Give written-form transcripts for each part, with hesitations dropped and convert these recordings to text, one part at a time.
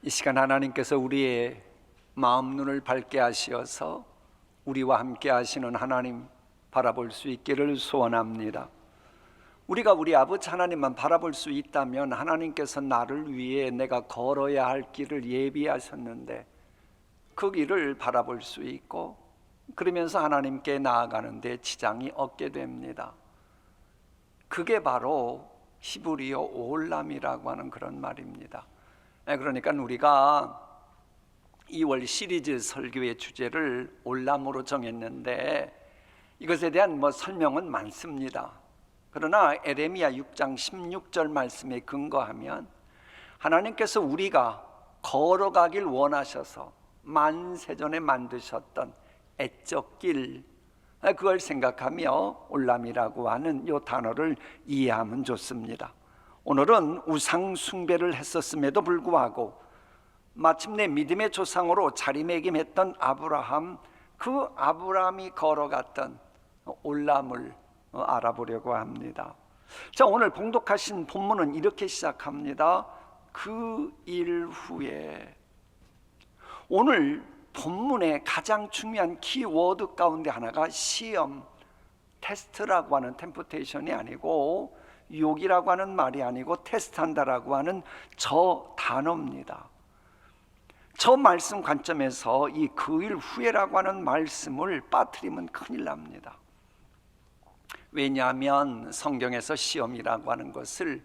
이 시간 하나님께서 우리의 마음 눈을 밝게 하시어서 우리와 함께 하시는 하나님 바라볼 수 있기를 소원합니다. 우리가 우리 아버지 하나님만 바라볼 수 있다면 하나님께서 나를 위해 내가 걸어야 할 길을 예비하셨는데 그 길을 바라볼 수 있고 그러면서 하나님께 나아가는 데 지장이 없게 됩니다. 그게 바로 히브리어 오홀람이라고 하는 그런 말입니다. 그러니까 우리가 2월 시리즈 설교의 주제를 올람으로 정했는데 이것에 대한 설명은 많습니다. 그러나 에레미야 6장 16절 말씀에 근거하면 하나님께서 우리가 걸어가길 원하셔서 만세전에 만드셨던 애적 길, 그걸 생각하며 올람이라고 하는 이 단어를 이해하면 좋습니다. 오늘은 우상 숭배를 했었음에도 불구하고 마침내 믿음의 조상으로 자리매김했던 아브라함, 그 아브라함이 걸어갔던 올람을 알아보려고 합니다. 자, 오늘 봉독하신 본문은 이렇게 시작합니다. 그 일 후에. 오늘 본문의 가장 중요한 키워드 가운데 하나가 시험, 테스트라고 하는 템프테이션이 아니고 욕이라고 하는 말이 아니고 테스트한다라고 하는 저 단어입니다. 저 말씀 관점에서 이 그 일 후에라고 하는 말씀을 빠뜨리면 큰일 납니다. 왜냐하면 성경에서 시험이라고 하는 것은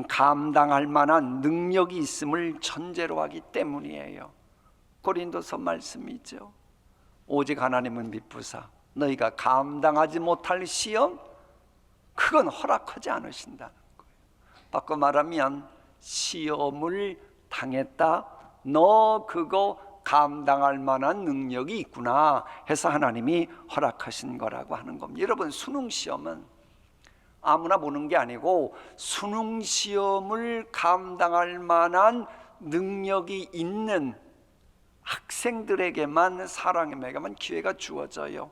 감당할 만한 능력이 있음을 전제로 하기 때문이에요. 고린도서 말씀이죠. 오직 하나님은 미쁘사 너희가 감당하지 못할 시험, 그건 허락하지 않으신다는 거예요. 바꿔 말하면 시험을 당했다, 너 그거 감당할 만한 능력이 있구나 해서 하나님이 허락하신 거라고 하는 겁니다. 여러분, 수능시험은 아무나 보는 게 아니고 수능시험을 감당할 만한 능력이 있는 학생들에게만, 사람에게만 기회가 주어져요.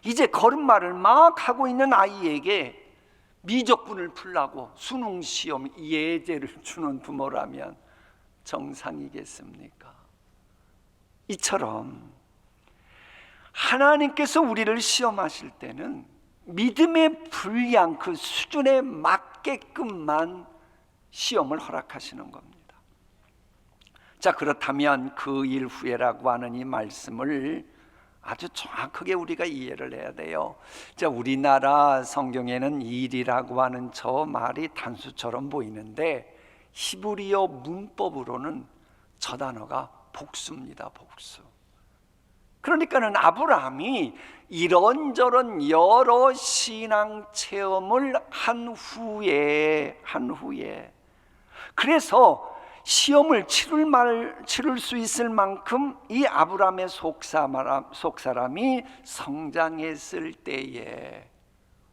이제 걸음마를 막 하고 있는 아이에게 미적분을 풀라고 수능시험 예제를 주는 부모라면 정상이겠습니까? 이처럼 하나님께서 우리를 시험하실 때는 믿음의 분량, 그 수준에 맞게끔만 시험을 허락하시는 겁니다. 자, 그렇다면 그 일 후에라고 하는 이 말씀을 아주 정확하게 우리가 이해를 해야 돼요. 자, 우리나라 성경에는 일이라고 하는 저 말이 단수처럼 보이는데 히브리어 문법으로는 저 단어가 복수입니다. 복수. 그러니까는 아브라함이 이런저런 여러 신앙 체험을 한 후에 그래서 시험을 치를 수 있을 만큼 이 아브라함의 속사람이 성장했을 때에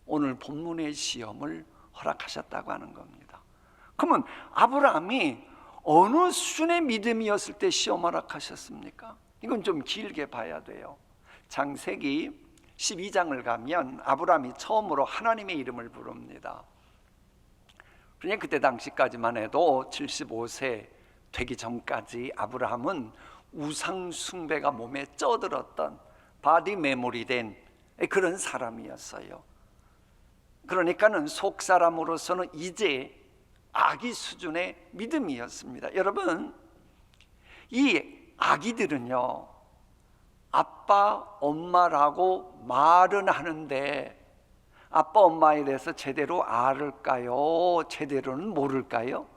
오늘 본문의 시험을 허락하셨다고 하는 겁니다. 그러면 아브라함이 어느 수준의 믿음이었을 때 시험 허락하셨습니까? 이건 좀 길게 봐야 돼요. 창세기 12장을 가면 아브라함이 처음으로 하나님의 이름을 부릅니다. 그냥 그때 당시까지만 해도 75세 되기 전까지 아브라함은 우상 숭배가 몸에 쪄들었던 바디 메모리된 그런 사람이었어요. 그러니까는 속 사람으로서는 이제 아기 수준의 믿음이었습니다. 여러분, 이 아기들은요, 아빠, 엄마라고 말은 하는데 아빠, 엄마에 대해서 제대로 알을까요? 제대로는 모를까요?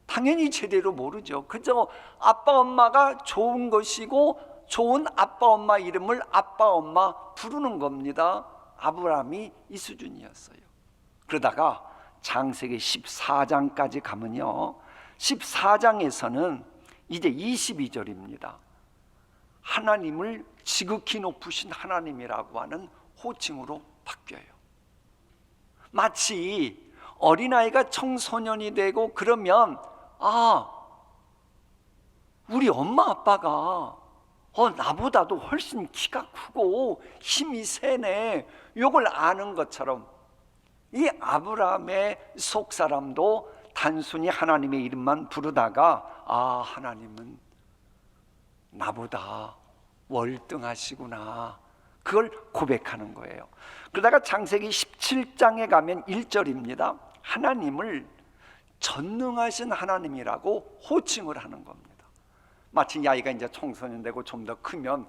당연히 제대로 모르죠. 그저 아빠, 엄마가 좋은 것이고 좋은 아빠, 엄마 이름을 아빠, 엄마 부르는 겁니다. 아브라함이 이 수준이었어요. 그러다가 창세기 14장까지 가면요, 14장에서는 이제 22절입니다. 하나님을 지극히 높으신 하나님이라고 하는 호칭으로 바뀌어요. 마치 어린아이가 청소년이 되고 그러면 우리 엄마 아빠가 나보다도 훨씬 키가 크고 힘이 세네, 이걸 아는 것처럼 이 아브라함의 속사람도 단순히 하나님의 이름만 부르다가 하나님은 나보다 월등하시구나, 그걸 고백하는 거예요. 그러다가 창세기 17장에 가면 1절입니다. 하나님을 전능하신 하나님이라고 호칭을 하는 겁니다. 마치 이 아이가 이제 청소년 되고 좀 더 크면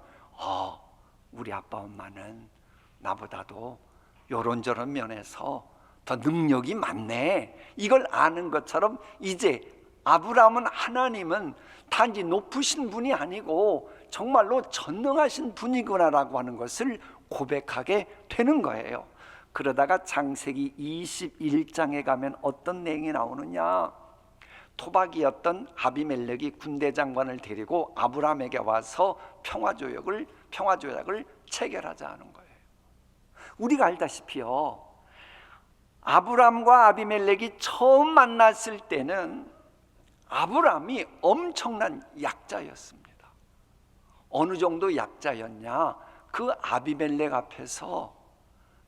우리 아빠 엄마는 나보다도 요런저런 면에서 더 능력이 많네, 이걸 아는 것처럼 이제 아브라함은 하나님은 단지 높으신 분이 아니고 정말로 전능하신 분이구나라고 하는 것을 고백하게 되는 거예요. 그러다가 창세기 21장에 가면 어떤 내용이 나오느냐, 토박이었던 아비멜렉이 군대 장관을 데리고 아브라함에게 와서 평화조약을 체결하자 하는 거예요. 우리가 알다시피요, 아브라함과 아비멜렉이 처음 만났을 때는 아브라함이 엄청난 약자였습니다. 어느 정도 약자였냐, 그 아비멜렉 앞에서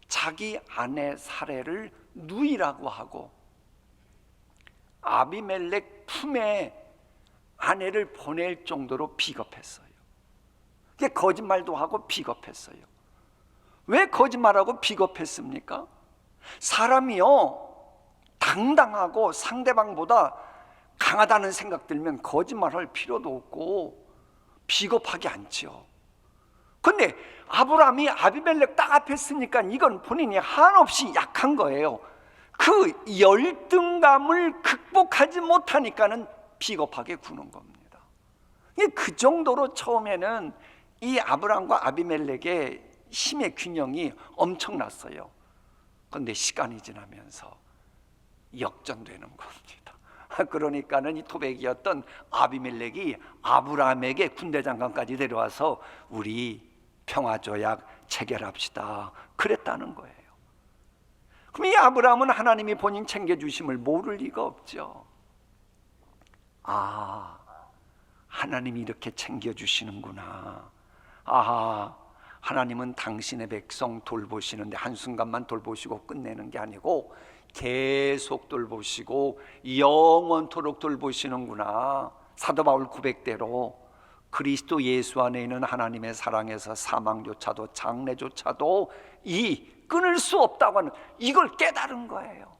자기 아내 사레를 누이라고 하고 아비멜렉 품에 아내를 보낼 정도로 비겁했어요. 그게 거짓말도 하고 비겁했어요. 왜 거짓말하고 비겁했습니까? 사람이요, 당당하고 상대방보다 강하다는 생각 들면 거짓말할 필요도 없고 비겁하게 않죠. 근데 아브라함이 아비멜렉 딱 앞에 있으니까 이건 본인이 한없이 약한 거예요. 그 열등감을 극복하지 못하니까는 비겁하게 구는 겁니다. 그 정도로 처음에는 이 아브라함과 아비멜렉의 힘의 균형이 엄청났어요. 그런데 시간이 지나면서 역전되는 겁니다. 그러니까는 이 토백이었던 아비멜렉이 아브라함에게 군대 장관까지 데려와서 우리 평화조약 체결합시다, 그랬다는 거예요. 그럼 이 아브라함은 하나님이 본인 챙겨주심을 모를 리가 없죠. 하나님이 이렇게 챙겨주시는구나. 하나님은 당신의 백성 돌보시는데 한순간만 돌보시고 끝내는 게 아니고 계속 돌보시고 영원토록 돌보시는구나. 사도 바울 고백대로 그리스도 예수 안에 있는 하나님의 사랑에서 사망조차도 장래조차도 끊을 수 없다고 하는 이걸 깨달은 거예요.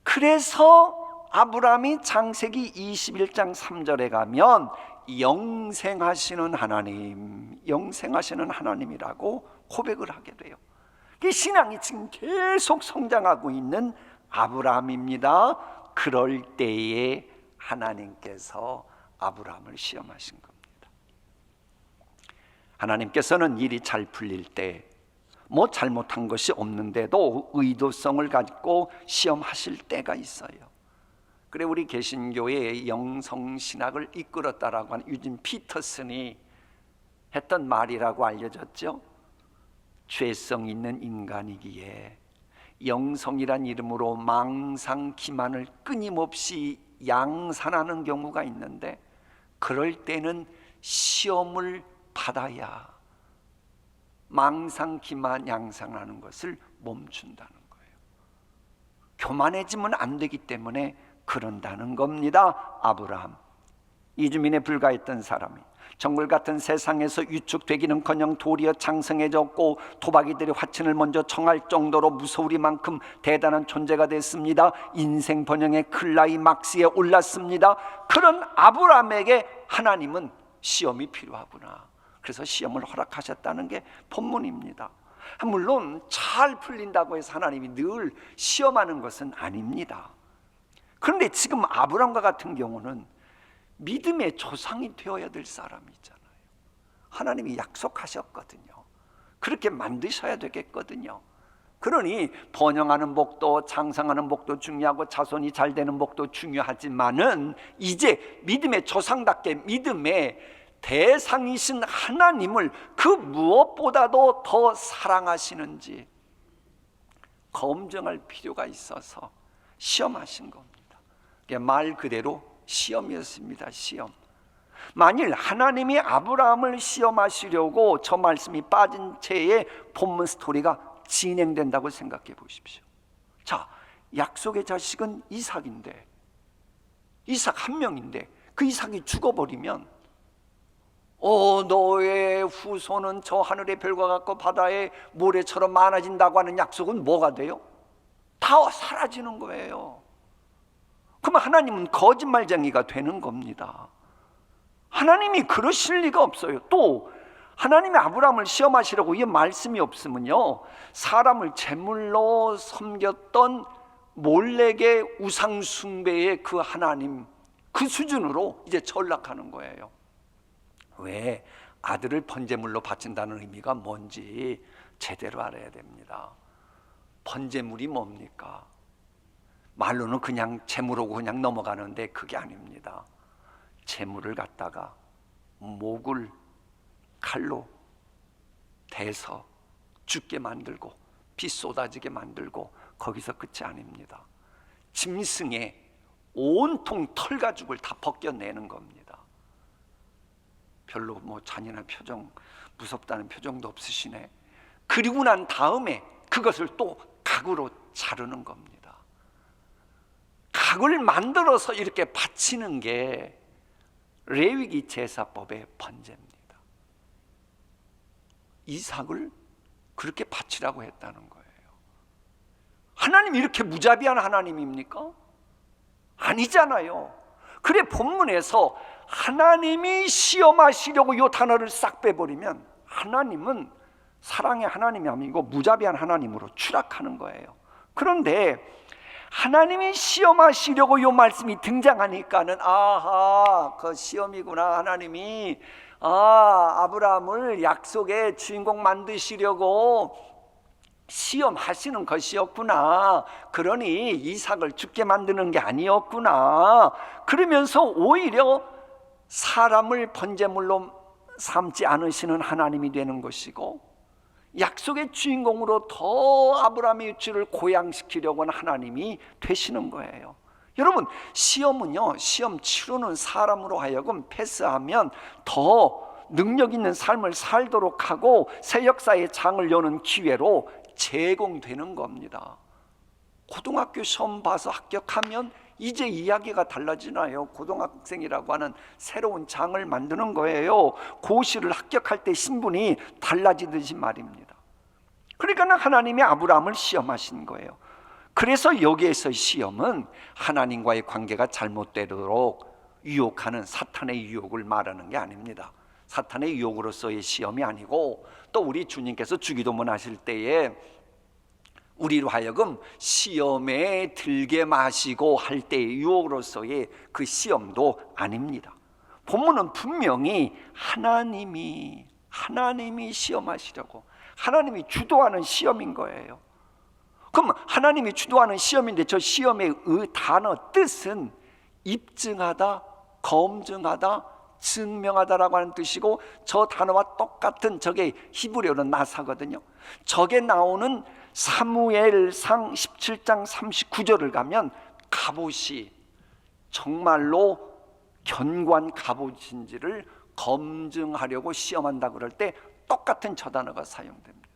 그래서 아브라함이 창세기 21장 3절에 가면 영생하시는 하나님이라고 고백을 하게 돼요. 이 신앙이 지금 계속 성장하고 있는 아브라함입니다. 그럴 때에 하나님께서 아브라함을 시험하신 겁니다. 하나님께서는 일이 잘 풀릴 때 잘못한 것이 없는데도 의도성을 가지고 시험하실 때가 있어요. 그래 우리 개신교의 영성신학을 이끌었다라고 하는 유진 피터슨이 했던 말이라고 알려졌죠. 죄성 있는 인간이기에 영성이란 이름으로 망상 기만을 끊임없이 양산하는 경우가 있는데 그럴 때는 시험을 받아야 망상 기만 양상하는 것을 멈춘다는 거예요. 교만해지면 안 되기 때문에 그런다는 겁니다. 아브라함, 이주민에 불과했던 사람이 정글 같은 세상에서 유축되기는커녕 도리어 장성해졌고 토박이들이 화친을 먼저 청할 정도로 무서우리만큼 대단한 존재가 됐습니다. 인생 번영의 클라이막스에 올랐습니다. 그런 아브라함에게 하나님은 시험이 필요하구나. 그래서 시험을 허락하셨다는 게 본문입니다. 물론 잘 풀린다고 해서 하나님이 늘 시험하는 것은 아닙니다. 그런데 지금 아브라함과 같은 경우는 믿음의 조상이 되어야 될 사람이잖아요. 하나님이 약속하셨거든요. 그렇게 만드셔야 되겠거든요. 그러니 번영하는 복도, 장성하는 복도 중요하고 자손이 잘 되는 복도 중요하지만은 이제 믿음의 조상답게 믿음의 대상이신 하나님을 그 무엇보다도 더 사랑하시는지 검증할 필요가 있어서 시험하신 겁니다. 말 그대로 시험이었습니다. 시험. 만일 하나님이 아브라함을 시험하시려고 저 말씀이 빠진 채의 본문 스토리가 진행된다고 생각해 보십시오. 자, 약속의 자식은 이삭인데 이삭 한 명인데 그 이삭이 죽어버리면 너의 후손은 저 하늘의 별과 같고 바다의 모래처럼 많아진다고 하는 약속은 뭐가 돼요? 다 사라지는 거예요. 그럼 하나님은 거짓말쟁이가 되는 겁니다. 하나님이 그러실 리가 없어요. 또 하나님이 아브라함을 시험하시려고 이 말씀이 없으면요, 사람을 제물로 섬겼던 몰렉의 우상 숭배의 그 하나님, 그 수준으로 이제 전락하는 거예요. 왜? 아들을 번제물로 바친다는 의미가 뭔지 제대로 알아야 됩니다. 번제물이 뭡니까? 말로는 그냥 제물하고 그냥 넘어가는데 그게 아닙니다. 제물을 갖다가 목을 칼로 대서 죽게 만들고 피 쏟아지게 만들고 거기서 끝이 아닙니다. 짐승의 온통 털 가죽을 다 벗겨내는 겁니다. 별로 뭐 잔인한 표정, 무섭다는 표정도 없으시네. 그리고 난 다음에 그것을 또 각으로 자르는 겁니다. 각을 만들어서 이렇게 바치는 게 레위기 제사법의 번제입니다. 이삭을 그렇게 바치라고 했다는 거예요. 하나님이 이렇게 무자비한 하나님입니까? 아니잖아요. 그래 본문에서 하나님이 시험하시려고 이 단어를 싹 빼버리면 하나님은 사랑의 하나님이 아니고 무자비한 하나님으로 추락하는 거예요. 그런데 하나님이 시험하시려고 이 말씀이 등장하니까는 아하, 그 시험이구나. 하나님이 아브라함을 약속의 주인공 만드시려고 시험하시는 것이었구나. 그러니 이삭을 죽게 만드는 게 아니었구나. 그러면서 오히려 사람을 번제물로 삼지 않으시는 하나님이 되는 것이고, 약속의 주인공으로 더 아브라함의 주를 고양시키려고 하는 하나님이 되시는 거예요. 여러분, 시험은요, 시험 치르는 사람으로 하여금 패스하면 더 능력 있는 삶을 살도록 하고 새 역사의 장을 여는 기회로 제공되는 겁니다. 고등학교 시험 봐서 합격하면 이제 이야기가 달라지나요? 고등학생이라고 하는 새로운 장을 만드는 거예요. 고시를 합격할 때 신분이 달라지듯이 말입니다. 그러니까 하나님이 아브라함을 시험하신 거예요. 그래서 여기에서 시험은 하나님과의 관계가 잘못되도록 유혹하는 사탄의 유혹을 말하는 게 아닙니다. 사탄의 유혹으로서의 시험이 아니고, 또 우리 주님께서 주기도문 하실 때에 우리로 하여금 시험에 들게 마시고 할 때의 유혹으로서의 그 시험도 아닙니다. 본문은 분명히 하나님이 시험하시려고, 하나님이 주도하는 시험인 거예요. 그럼 하나님이 주도하는 시험인데 저 시험의 단어 뜻은 입증하다, 검증하다, 증명하다라고 하는 뜻이고, 저 단어와 똑같은 저게 히브리어는 나사거든요. 저게 나오는 사무엘상 17장 39절을 가면 갑옷이 정말로 견고한 갑옷인지를 검증하려고 시험한다 그럴 때 똑같은 저 단어가 사용됩니다.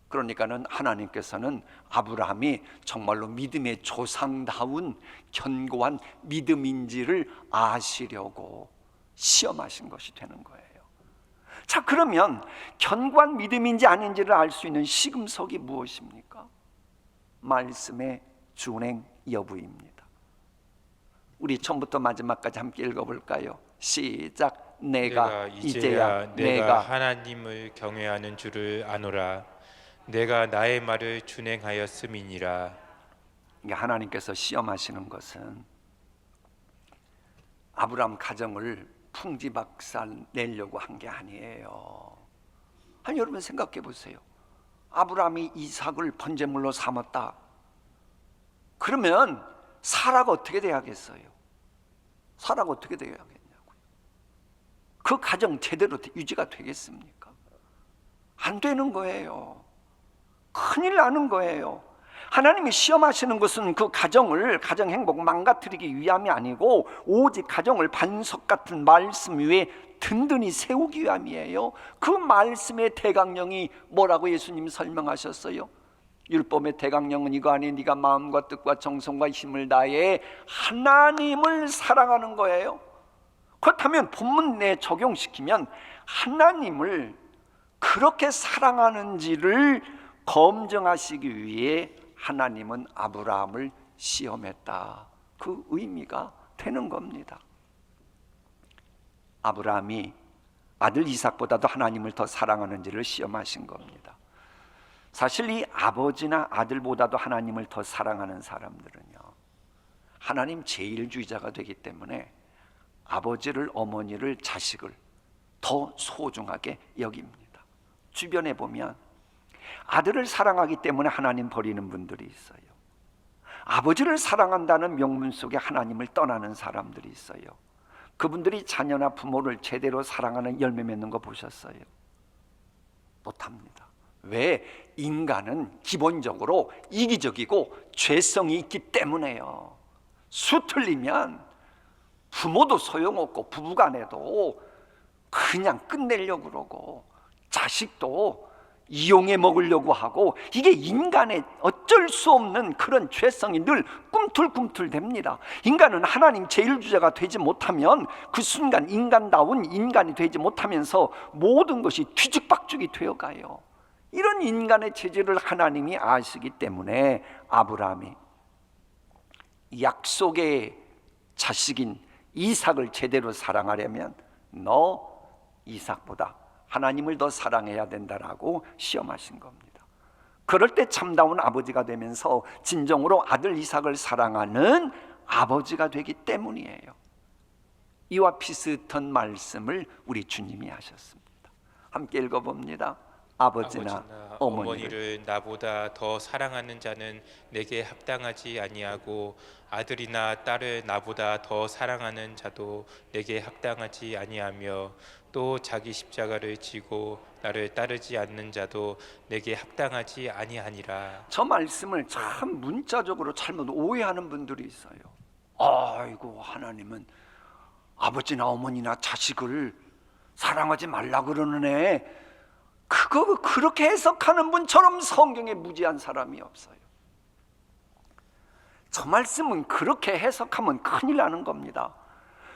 그러니까는 하나님께서는 아브라함이 정말로 믿음의 조상다운 견고한 믿음인지를 아시려고 시험하신 것이 되는 거예요. 자, 그러면 견고한 믿음인지 아닌지를 알 수 있는 시금석이 무엇입니까? 말씀의 준행 여부입니다. 우리 처음부터 마지막까지 함께 읽어볼까요? 시작. 내가 이제야 내가 하나님을 경외하는 줄을 아노라. 내가 나의 말을 준행하였음이니라. 하나님께서 시험하시는 것은 아브라함 가정을 풍지박산 내려고 한 게 아니에요. 아니, 여러분 생각해 보세요. 아브라함이 이삭을 번제물로 삼았다. 그러면 사라가 어떻게 돼야겠어요? 사라가 어떻게 돼야겠냐고요. 그 가정 제대로 유지가 되겠습니까? 안 되는 거예요. 큰일 나는 거예요. 하나님이 시험하시는 것은 그 가정을, 가정 행복 망가뜨리기 위함이 아니고 오직 가정을 반석 같은 말씀 위에 든든히 세우기 위함이에요. 그 말씀의 대강령이 뭐라고 예수님 설명하셨어요? 율법의 대강령은 이거 아니 네가 마음과 뜻과 정성과 힘을 다해 하나님을 사랑하는 거예요. 그렇다면 본문 내에 적용시키면 하나님을 그렇게 사랑하는지를 검증하시기 위해 하나님은 아브라함을 시험했다. 그 의미가 되는 겁니다. 아브라함이 아들 이삭보다도 하나님을 더 사랑하는지를 시험하신 겁니다. 사실 이 아버지나 아들보다도 하나님을 더 사랑하는 사람들은요, 하나님 제일주의자가 되기 때문에 아버지를, 어머니를, 자식을 더 소중하게 여깁니다. 주변에 보면 아들을 사랑하기 때문에 하나님 버리는 분들이 있어요. 아버지를 사랑한다는 명분 속에 하나님을 떠나는 사람들이 있어요. 그분들이 자녀나 부모를 제대로 사랑하는 열매 맺는 거 보셨어요? 못합니다. 왜? 인간은 기본적으로 이기적이고 죄성이 있기 때문에요. 수틀리면 부모도 소용없고 부부간에도 그냥 끝내려고 그러고 자식도 이용해 먹으려고 하고, 이게 인간의 어쩔 수 없는 그런 죄성이 늘 꿈틀꿈틀 됩니다. 인간은 하나님 제일주자가 되지 못하면 그 순간 인간다운 인간이 되지 못하면서 모든 것이 뒤죽박죽이 되어가요. 이런 인간의 체질을 하나님이 아시기 때문에 아브라함이 약속의 자식인 이삭을 제대로 사랑하려면 너 이삭보다 하나님을 더 사랑해야 된다라고 시험하신 겁니다. 그럴 때 참다운 아버지가 되면서 진정으로 아들 이삭을 사랑하는 아버지가 되기 때문이에요. 이와 비슷한 말씀을 우리 주님이 하셨습니다. 함께 읽어봅니다. 아버지나 어머니를 나보다 더 사랑하는 자는 내게 합당하지 아니하고 아들이나 딸을 나보다 더 사랑하는 자도 내게 합당하지 아니하며 또 자기 십자가를 지고 나를 따르지 않는 자도 내게 합당하지 아니하니라. 저 말씀을 참 문자적으로 잘못 오해하는 분들이 있어요. 아이고, 하나님은 아버지나 어머니나 자식을 사랑하지 말라 그러는 그거 그렇게 해석하는 분처럼 성경에 무지한 사람이 없어요. 저 말씀은 그렇게 해석하면 큰일 나는 겁니다.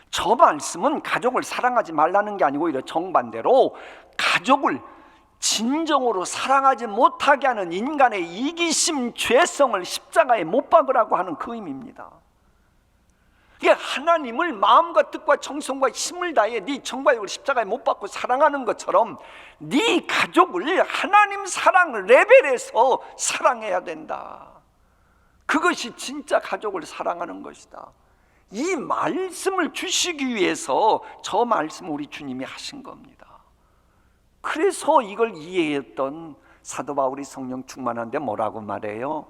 저 말씀은 가족을 사랑하지 말라는 게 아니고 오히려 정반대로 가족을 진정으로 사랑하지 못하게 하는 인간의 이기심, 죄성을 십자가에 못 박으라고 하는 그 의미입니다. 이게 하나님을 마음과 뜻과 정성과 힘을 다해 네 정과육을 십자가에 못 박고 사랑하는 것처럼 네 가족을 하나님 사랑 레벨에서 사랑해야 된다. 그것이 진짜 가족을 사랑하는 것이다. 이 말씀을 주시기 위해서 저 말씀을 우리 주님이 하신 겁니다. 그래서 이걸 이해했던 사도 바울이 성령 충만한데 뭐라고 말해요?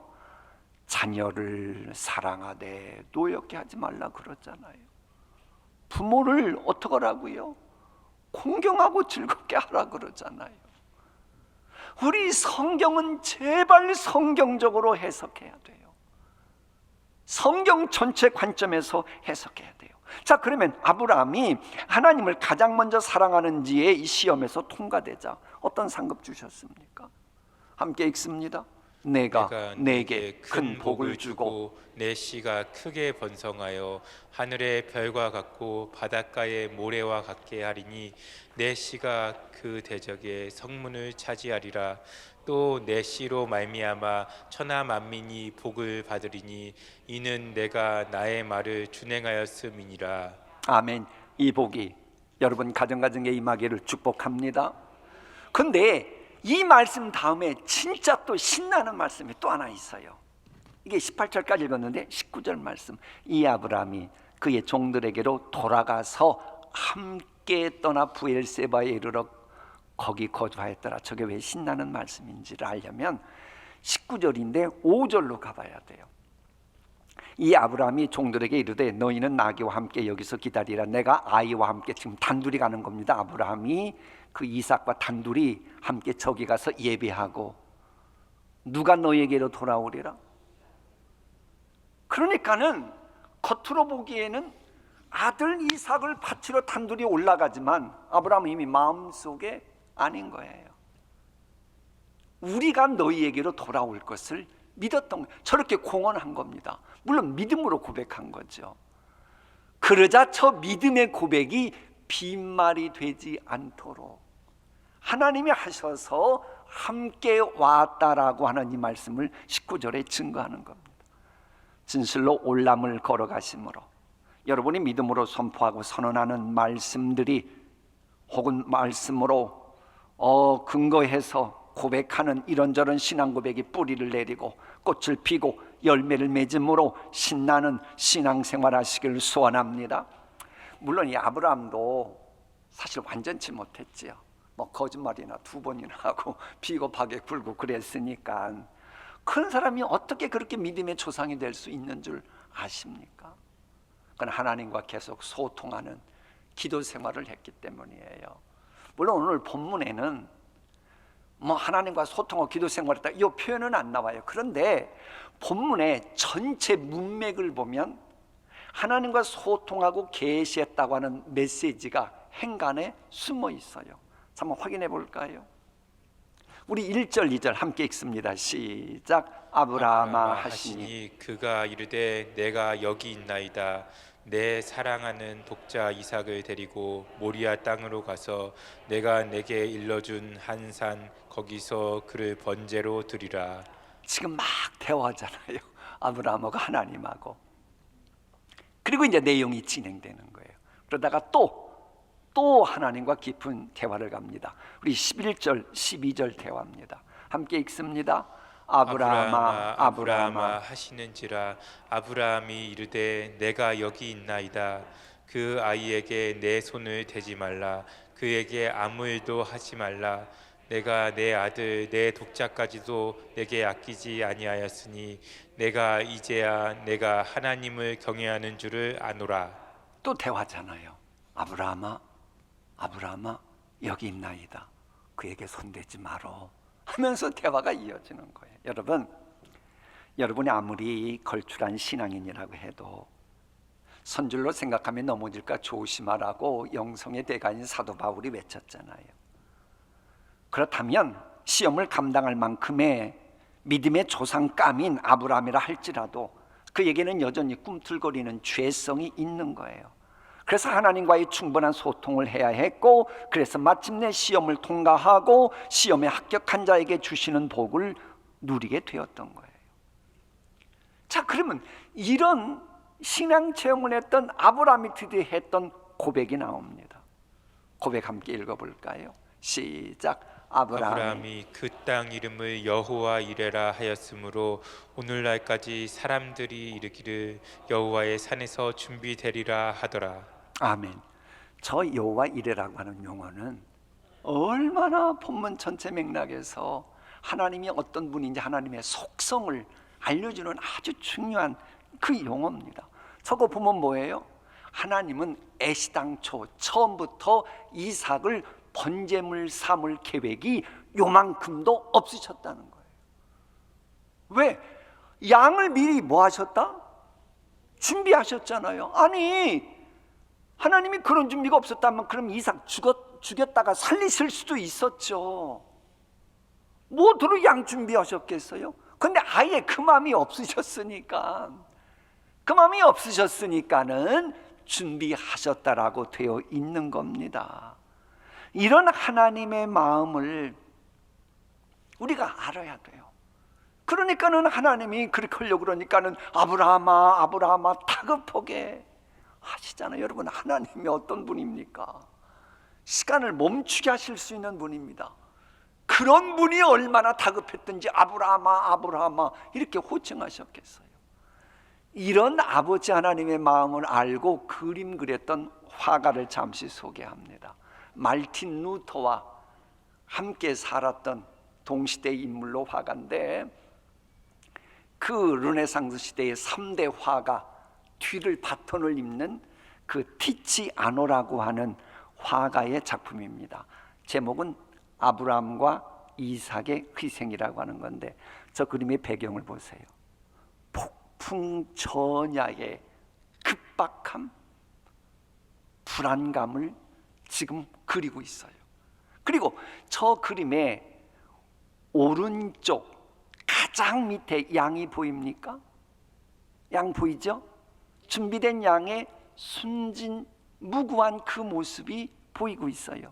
자녀를 사랑하되 노엽게 하지 말라 그러잖아요. 부모를 어떻게 하라고요? 공경하고 즐겁게 하라 그러잖아요. 우리 성경은 제발 성경적으로 해석해야 돼요. 성경 전체 관점에서 해석해야 돼요. 자, 그러면 아브라함이 하나님을 가장 먼저 사랑하는지의 이 시험에서 통과되자 어떤 상급 주셨습니까? 함께 읽습니다. 내가 내게 큰 복을 주고 내 씨가 크게 번성하여 하늘의 별과 같고 바닷가의 모래와 같게 하리니 내 씨가 그 대적의 성문을 차지하리라. 또 내 씨로 말미암아 천하 만민이 복을 받으리니 이는 내가 나의 말을 준행하였음이니라. 아멘. 이 복이 여러분 가정가정에 임하기를 축복합니다. 근데 이 말씀 다음에 진짜 또 신나는 말씀이 또 하나 있어요. 이게 18절까지 읽었는데 19절 말씀, 이 아브라함이 그의 종들에게로 돌아가서 함께 떠나 부엘세바에 이르러 거기 거주하였더라. 저게 왜 신나는 말씀인지를 알려면 19절인데 5절로 가봐야 돼요. 이 아브라함이 종들에게 이르되 너희는 나귀와 함께 여기서 기다리라. 내가 아이와 함께, 지금 단둘이 가는 겁니다. 아브라함이 그 이삭과 단둘이 함께 저기 가서 예배하고, 누가 너희에게로 돌아오리라? 그러니까는 겉으로 보기에는 아들 이삭을 바치러 단둘이 올라가지만 아브라함은 이미 마음속에 아닌 거예요. 우리가 너희에게로 돌아올 것을 믿었던 거예요. 저렇게 공언한 겁니다. 물론 믿음으로 고백한 거죠. 그러자 저 믿음의 고백이 빈말이 되지 않도록 하나님이 하셔서 함께 왔다라고 하는 이 말씀을 19절에 증거하는 겁니다. 진실로 올람을 걸어가심으로 여러분이 믿음으로 선포하고 선언하는 말씀들이 혹은 말씀으로 근거해서 고백하는 이런저런 신앙 고백이 뿌리를 내리고 꽃을 피고 열매를 맺음으로 신나는 신앙생활 하시길 소원합니다. 물론 이 아브라함도 사실 완전치 못했지요. 뭐 거짓말이나 2번이나 하고 비겁하게 굴고 그랬으니까. 그런 사람이 어떻게 그렇게 믿음의 조상이 될 수 있는 줄 아십니까? 그건 하나님과 계속 소통하는 기도 생활을 했기 때문이에요. 물론 오늘 본문에는 뭐 하나님과 소통하고 기도 생활했다 이 표현은 안 나와요. 그런데 본문의 전체 문맥을 보면 하나님과 소통하고 계시했다고 하는 메시지가 행간에 숨어 있어요. 한번 확인해 볼까요? 우리 1절 2절 함께 읽습니다. 시작. 아브라함아 하시니 그가 이르되 내가 여기 있나이다. 내 사랑하는 독자 이삭을 데리고 모리아 땅으로 가서 내가 내게 일러준 한 산 거기서 그를 번제로 드리라. 지금 막 대화하잖아요. 아브라함하고 하나님하고. 그리고 이제 내용이 진행되는 거예요. 그러다가 또 하나님과 깊은 대화를 갑니다. 우리 11절 12절 대화입니다. 함께 읽습니다. 아브라함아 하시는지라. 아브라함이 이르되 내가 여기 있나이다. 그 아이에게 내 손을 대지 말라. 그에게 아무 일도 하지 말라. 내가 내 아들 내 독자까지도 내게 아끼지 아니하였으니 내가 이제야 내가 하나님을 경외하는 줄을 아노라. 또 대화잖아요. 아브라함아 여기 있나이다. 그에게 손대지 마라 하면서 대화가 이어지는 거예요. 여러분이 아무리 걸출한 신앙인이라고 해도 선줄로 생각하면 넘어질까 조심하라고 영성의 대가인 사도 바울이 외쳤잖아요. 그렇다면 시험을 감당할 만큼의 믿음의 조상감인 아브라함이라 할지라도 그에게는 여전히 꿈틀거리는 죄성이 있는 거예요. 그래서 하나님과의 충분한 소통을 해야 했고, 그래서 마침내 시험을 통과하고 시험에 합격한 자에게 주시는 복을 누리게 되었던 거예요. 자, 그러면 이런 신앙 체험을 했던 아브라함이 드디어 했던 고백이 나옵니다. 고백 함께 읽어볼까요? 시작. 아브라함이 그 땅 이름을 여호와 이레라 하였으므로 오늘날까지 사람들이 이르기를 여호와의 산에서 준비되리라 하더라. 아멘. 저 여호와 이레라고 하는 용어는 얼마나 본문 전체 맥락에서 하나님이 어떤 분인지 하나님의 속성을 알려주는 아주 중요한 그 용어입니다. 저거 보면 뭐예요? 하나님은 애시당초 처음부터 이삭을 번제물 삼을 계획이 요만큼도 없으셨다는 거예요. 왜? 양을 미리 뭐 하셨다? 준비하셨잖아요. 아니, 하나님이 그런 준비가 없었다면 그럼 이삭 죽였다가 살리실 수도 있었죠. 뭐들로 양 준비하셨겠어요? 근데 아예 그 마음이 없으셨으니까는 준비하셨다라고 되어 있는 겁니다. 이런 하나님의 마음을 우리가 알아야 돼요. 그러니까는 하나님이 그렇게 하려고 그러니까는 아브라함아 다급하게 하시잖아요. 여러분, 하나님이 어떤 분입니까? 시간을 멈추게 하실 수 있는 분입니다. 그런 분이 얼마나 다급했든지 아브라함아 이렇게 호칭하셨겠어요. 이런 아버지 하나님의 마음을 알고 그림 그렸던 화가를 잠시 소개합니다. 말틴 루터와 함께 살았던 동시대 인물로 화가인데, 그 르네상스 시대의 3대 화가 뒤를 바톤을 잇는 그 티치아노라고 하는 화가의 작품입니다. 제목은 아브라함과 이삭의 희생이라고 하는 건데, 저 그림의 배경을 보세요. 폭풍전야의 급박함, 불안감을 지금 그리고 있어요. 그리고 저 그림에 오른쪽 가장 밑에 양이 보입니까? 양 보이죠? 준비된 양의 순진 무구한 그 모습이 보이고 있어요.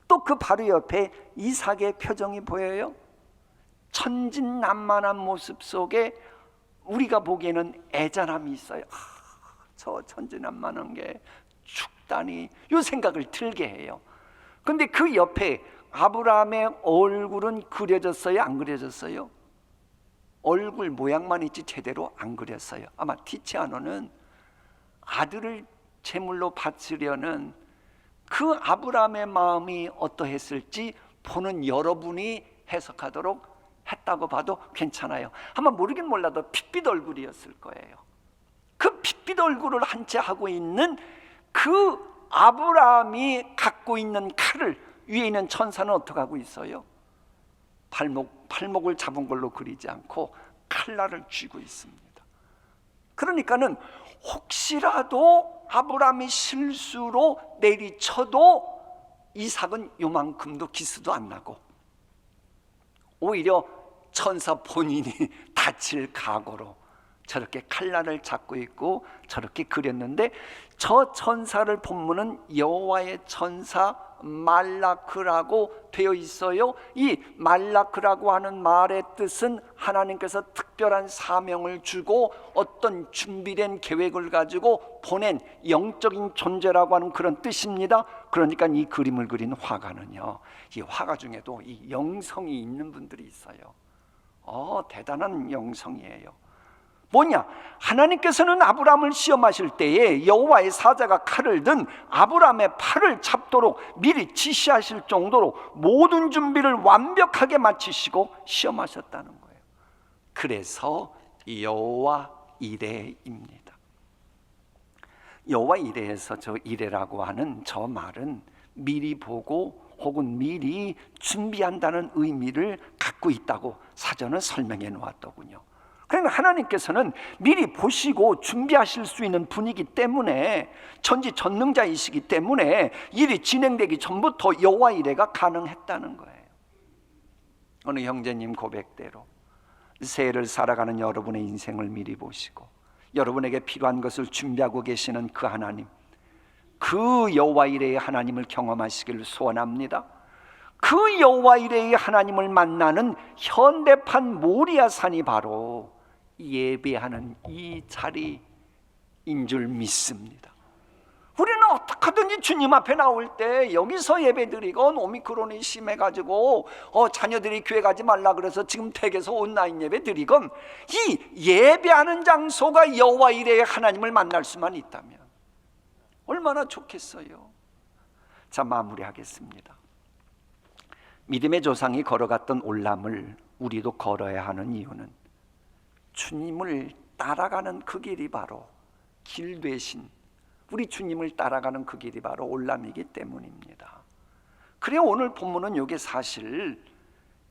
또 그 바로 옆에 이삭의 표정이 보여요. 천진난만한 모습 속에 우리가 보기에는 애잔함이 있어요. 저 천진난만한 게 죽다니, 이 생각을 들게 해요. 근데 그 옆에 아브라함의 얼굴은 그려졌어요? 안 그려졌어요? 얼굴 모양만 있지 제대로 안 그렸어요. 아마 티치아노는 아들을 제물로 바치려는 그 아브라함의 마음이 어떠했을지 보는 여러분이 해석하도록 했다고 봐도 괜찮아요. 아마 모르긴 몰라도 핏빛 얼굴이었을 거예요. 그 핏빛 얼굴을 한 채 하고 있는 그 아브라함이 갖고 있는 칼을 위에 있는 천사는 어떻게 하고 있어요? 팔목을 잡은 걸로 그리지 않고 칼날을 쥐고 있습니다. 그러니까는 혹시라도 아브라함이 실수로 내리쳐도 이삭은 요만큼도 기스도 안 나고 오히려 천사 본인이 다칠 각오로 저렇게 칼날을 잡고 있고 저렇게 그렸는데, 저 천사를 본문은 여호와의 천사 말라크라고 되어 있어요. 이 말라크라고 하는 말의 뜻은 하나님께서 특별한 사명을 주고 어떤 준비된 계획을 가지고 보낸 영적인 존재라고 하는 그런 뜻입니다. 그러니까 이 그림을 그린 화가는요, 이 화가 중에도 이 영성이 있는 분들이 있어요. 대단한 영성이에요. 뭐냐? 하나님께서는 아브라함을 시험하실 때에 여호와의 사자가 칼을 든 아브라함의 팔을 잡도록 미리 지시하실 정도로 모든 준비를 완벽하게 마치시고 시험하셨다는 거예요. 그래서 여호와 이레입니다. 여호와 이레에서 저 이레라고 하는 저 말은 미리 보고 혹은 미리 준비한다는 의미를 갖고 있다고 사전은 설명해 놓았더군요. 그러니까 하나님께서는 미리 보시고 준비하실 수 있는 분이기 때문에, 전지전능자이시기 때문에 일이 진행되기 전부터 여호와 이레가 가능했다는 거예요. 어느 형제님 고백대로 새해를 살아가는 여러분의 인생을 미리 보시고 여러분에게 필요한 것을 준비하고 계시는 그 하나님, 그 여호와 이레의 하나님을 경험하시기를 소원합니다. 그 여호와 이레의 하나님을 만나는 현대판 모리아산이 바로 예배하는 이 자리인 줄 믿습니다. 우리는 어떻게 하든지 주님 앞에 나올 때 여기서 예배드리건, 오미크론이 심해가지고 자녀들이 교회 가지 말라 그래서 지금 댁에서 온라인 예배 드리건, 이 예배하는 장소가 여호와 이레의 하나님을 만날 수만 있다면 얼마나 좋겠어요. 자, 마무리하겠습니다. 믿음의 조상이 걸어갔던 올람을 우리도 걸어야 하는 이유는 주님을 따라가는 그 길이 바로 길 되신, 우리 주님을 따라가는 그 길이 바로 올람이기 때문입니다. 그래 오늘 본문은 이게 사실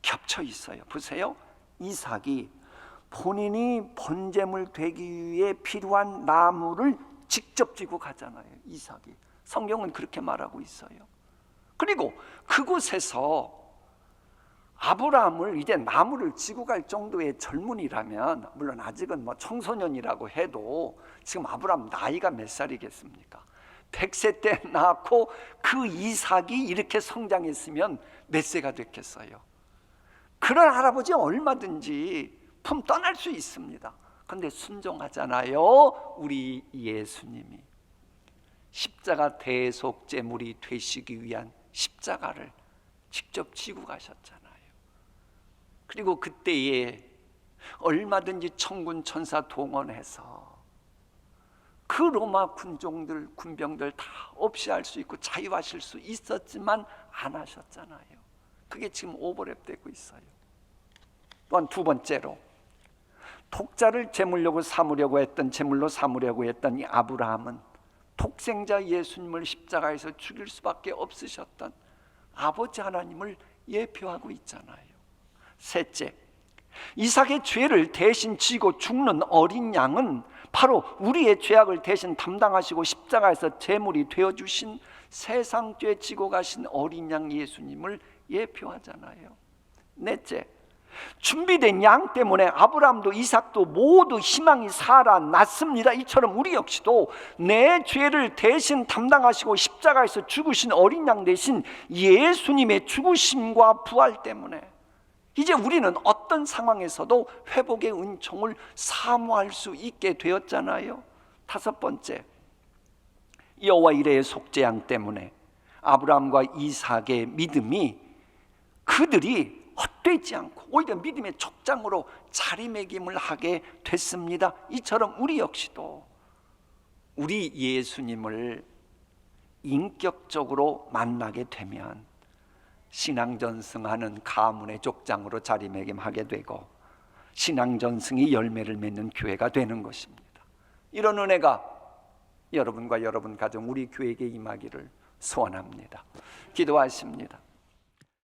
겹쳐 있어요. 보세요. 이삭이 본인이 번제물 되기 위해 필요한 나무를 직접 지고 가잖아요. 이삭이, 성경은 그렇게 말하고 있어요. 그리고 그곳에서 아브라함을 이제 나무를 지고 갈 정도의 젊은이라면, 물론 아직은 청소년이라고 해도 지금 아브라함 나이가 몇 살이겠습니까? 100세 때 낳고 그 이삭이 이렇게 성장했으면 몇 세가 됐겠어요? 그런 할아버지 얼마든지 품 떠날 수 있습니다. 그런데 순종하잖아요. 우리 예수님이 십자가 대속제물이 되시기 위한 십자가를 직접 지고 가셨잖아요. 그리고 그때에 얼마든지 천군 천사 동원해서 그 로마 군종들, 군병들 다 없이 할 수 있고 자유하실 수 있었지만 안 하셨잖아요. 그게 지금 오버랩되고 있어요. 또한 두 번째로, 독자를 제물로 삼으려고 했던 이 아브라함은 독생자 예수님을 십자가에서 죽일 수밖에 없으셨던 아버지 하나님을 예표하고 있잖아요. 셋째, 이삭의 죄를 대신 지고 죽는 어린 양은 바로 우리의 죄악을 대신 담당하시고 십자가에서 제물이 되어주신 세상 죄 지고 가신 어린 양 예수님을 예표하잖아요. 넷째, 준비된 양 때문에 아브라함도 이삭도 모두 희망이 살아났습니다. 이처럼 우리 역시도 내 죄를 대신 담당하시고 십자가에서 죽으신 어린 양 대신 예수님의 죽으심과 부활 때문에 이제 우리는 어떤 상황에서도 회복의 은총을 사모할 수 있게 되었잖아요. 다섯 번째, 여호와 이레의 속죄양 때문에 아브라함과 이삭의 믿음이 그들이 헛되지 않고 오히려 믿음의 족장으로 자리매김을 하게 됐습니다. 이처럼 우리 역시도 우리 예수님을 인격적으로 만나게 되면 신앙전승하는 가문의 족장으로 자리매김하게 되고 신앙전승이 열매를 맺는 교회가 되는 것입니다. 이런 은혜가 여러분과 여러분 가정 우리 교회에게 임하기를 소원합니다. 기도하십니다.